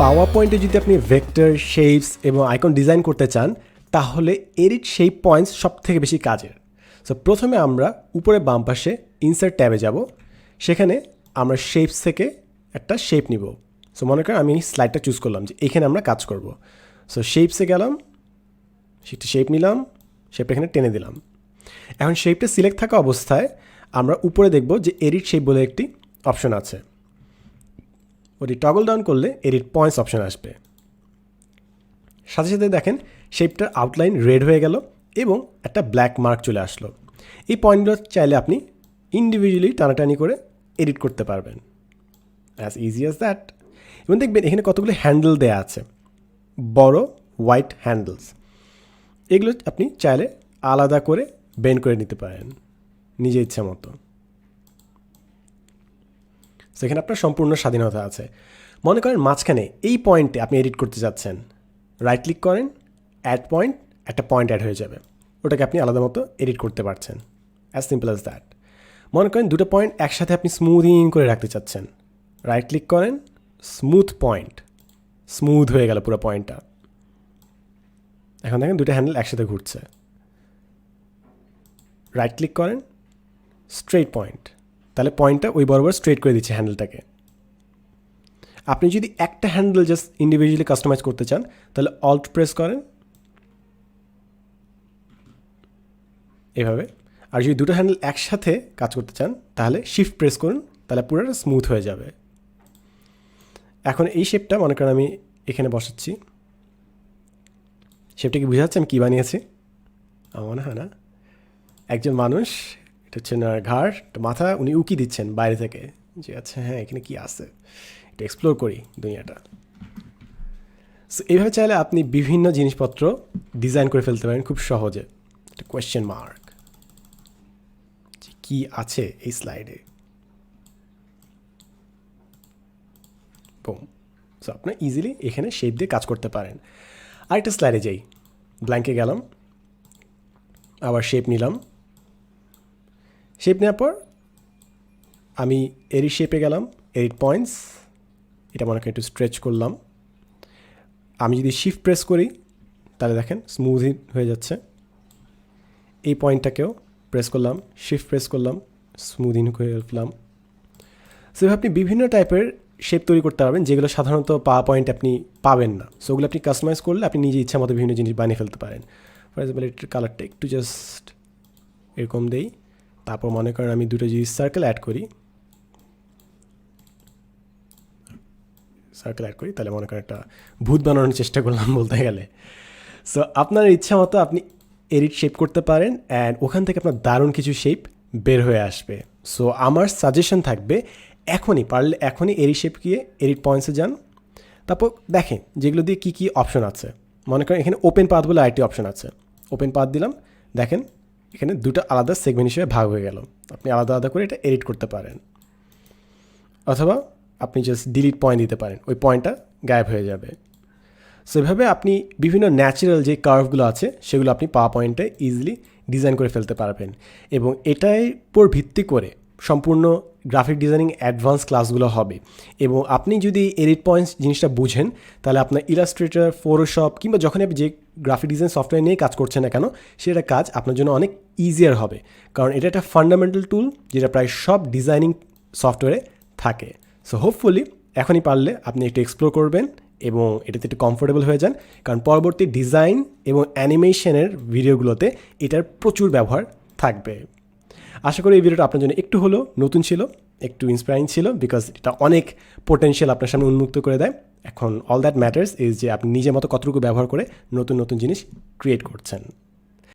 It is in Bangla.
পাওয়ার পয়েন্টে যদি আপনি ভেক্টর শেপস এবং আইকন ডিজাইন করতে চান তাহলে এডিট শেপ পয়েন্টস সব থেকে বেশি কাজের। সো প্রথমে আমরা উপরে বাম পাশে ইনসার্ট ট্যাবে যাব, সেখানে আমরা শেপস থেকে একটা শেপ নিব। সো মনে করেন আমি স্লাইডটা চুজ করলাম যে এখানে আমরা কাজ করব। সো শেপসে গেলাম, সেটা শেপ নিলাম, শেপটা এখানে টেনে দিলাম। এখন শেপটা সিলেক্ট থাকা অবস্থায় আমরা উপরে দেখব যে এডিট শেপ বলে একটি অপশন আছে। ওটি টগল ডাউন করলে এডিট পয়েন্টস অপশন আসবে। সাথে সাথে দেখেন শেপটার আউটলাইন রেড হয়ে গেল এবং একটা ব্ল্যাক মার্ক চলে আসলো। এই পয়েন্টগুলো চাইলে আপনি ইন্ডিভিজুয়ালি টানাটানি করে এডিট করতে পারবেন, অ্যাজ ইজি অ্যাজ দ্যাট। এবং দেখবেন এখানে কতগুলো হ্যান্ডেল দেয়া আছে, বড় হোয়াইট হ্যান্ডেলস। এগুলো আপনি চাইলে আলাদা করে বেন্ড করে নিতে পারেন নিজের ইচ্ছা মতো। সেখানে আপনার সম্পূর্ণ স্বাধীনতা আছে। মনে করেন মাঝখানে এই পয়েন্টে আপনি এডিট করতে যাচ্ছেন, রাইট ক্লিক করেন, অ্যাড পয়েন্ট, একটা পয়েন্ট অ্যাড হয়ে যাবে, ওটাকে আপনি আলাদা মতো এডিট করতে পারছেন, অ্যাজ সিম্পল অ্যাজ দ্যাট। মনে করেন দুটো পয়েন্ট একসাথে আপনি স্মুথিং করে রাখতে চাচ্ছেন, রাইট ক্লিক করেন, স্মুথ পয়েন্ট, স্মুথ হয়ে গেল পুরো পয়েন্টটা। এখন দেখেন দুটো হ্যান্ডেল একসাথে ঘুরছে, রাইট ক্লিক করেন, স্ট্রেট পয়েন্ট, তাহলে পয়েন্টটা ওই বরাবর স্ট্রেট করে দিচ্ছে হ্যান্ডেলটাকে। আপনি যদি একটা হ্যান্ডেল জাস্ট ইন্ডিভিজুয়ালি কাস্টমাইজ করতে চান তাহলে অল্ট প্রেস করেন এভাবে, আর যদি দুটো হ্যান্ডেল একসাথে কাজ করতে চান তাহলে শিফট প্রেস করুন, তাহলে পুরোটা স্মুথ হয়ে যাবে। এখন এই শেপটা মনে করেন আমি এখানে বসাচ্ছি, শেপটা কি বোঝা যাচ্ছে আমি কী বানিয়েছি? আমার মনে হয় না। একজন মানুষ, এটা হচ্ছে না ঘাড়, মাথা, উনি উকি দিচ্ছেন বাইরে থেকে যে আচ্ছা হ্যাঁ এখানে কি আছে, এটা এক্সপ্লোর করি দুনিয়াটা। সো এইভাবে চাইলে আপনি বিভিন্ন জিনিসপত্র ডিজাইন করে ফেলতে পারেন খুব সহজে। একটা কোয়েশ্চেন মার্ক যে কী আছে এই স্লাইডে, বুম। সো আপনার ইজিলি এখানে শেপ দিয়ে কাজ করতে পারেন। আরেকটা স্লাইডে যাই, ব্ল্যাঙ্কে গেলাম, আবার শেপ নিলাম, শেপ নেওয়ার পর আমি এডিট শেপে গেলাম, এডিট পয়েন্টস, এটা মনে করেন একটু স্ট্রেচ করলাম। আমি যদি শিফট প্রেস করি তাহলে দেখেন স্মুথিং হয়ে যাচ্ছে। এই পয়েন্টটাকেও প্রেস করলাম, শিফট প্রেস করলাম, স্মুথিং করে ফেললাম। সো আপনি বিভিন্ন টাইপের শেপ তৈরি করতে পারবেন যেগুলো সাধারণত পাওয়ার পয়েন্টে আপনি পাবেন না। সো ওগুলো আপনি কাস্টমাইজ করলে আপনি নিজে ইচ্ছা মতো বিভিন্ন জিনিস বানিয়ে ফেলতে পারেন। ফর এক্সাম্পল এটার কালারটা একটু জাস্ট এরকম দেই, তারপর মনে করেন আমি দুটো যদি সার্কেল অ্যাড করি তাহলে মনে করেন একটা ভূত বানানোর চেষ্টা করলাম বলতে গেলে। সো আপনার ইচ্ছা মতো আপনি এডিট শেপ করতে পারেন অ্যান্ড ওখান থেকে আপনার দারুণ কিছু শেপ বের হয়ে আসবে। সো আমার সাজেশন থাকবে পারলে এখনই এডিট শেপ গিয়ে এডিট পয়েন্টসে যান, তারপর দেখেন যেগুলো দিয়ে কী কী অপশন আছে। মনে করেন এখানে ওপেন পাথ বলে আরেকটি অপশন আছে, ওপেন পাথ দিলাম, দেখেন এখানে দুটো আলাদা সেগমেন্ট হিসেবে ভাগ হয়ে গেল। আপনি আলাদা আলাদা করে এটা এডিট করতে পারেন, অথবা আপনি জাস্ট ডিলিট পয়েন্ট দিতে পারেন, ওই পয়েন্টটা গায়েব হয়ে যাবে। সো এভাবে আপনি বিভিন্ন ন্যাচারাল যে কার্ভগুলো আছে সেগুলো আপনি পাওয়ার পয়েন্টে ইজিলি ডিজাইন করে ফেলতে পারবেন। এবং এটার উপর ভিত্তি করে সম্পূর্ণ গ্রাফিক ডিজাইনিং অ্যাডভান্স ক্লাসগুলো হবে। এবং আপনি যদি এডিট পয়েন্টস জিনিসটা বুঝেন তাহলে আপনার ইলাস্ট্রেটর, ফটোশপ কিংবা যখন আপনি যে গ্রাফিক ডিজাইন সফটওয়্যার নিয়ে কাজ করছেন না কেন সেটা কাজ আপনার জন্য অনেক ইজিয়ার হবে, কারণ এটা একটা ফান্ডামেন্টাল টুল যেটা প্রায় সব ডিজাইনিং সফটওয়্যারে থাকে। সো হোপফুলি এখনই পারলে আপনি একটু এক্সপ্লোর করবেন এবং এটাতে একটু কমফোর্টেবল হয়ে যান, কারণ পরবর্তী ডিজাইন এবং অ্যানিমেশনের ভিডিওগুলোতে এটার প্রচুর ব্যবহার থাকবে। আশা করি এই ভিডিওটা আপনার জন্য একটু হলেও নতুন ছিল, একটু ইন্সপায়ারিং ছিল, বিকজ এটা অনেক পোটেনশিয়াল আপনার সামনে উন্মুক্ত করে দেয়। এখন অল দ্যাট ম্যাটার্স ইজ যে আপনি নিজের মতো কতটুকু ব্যবহার করে নতুন নতুন জিনিস ক্রিয়েট করছেন।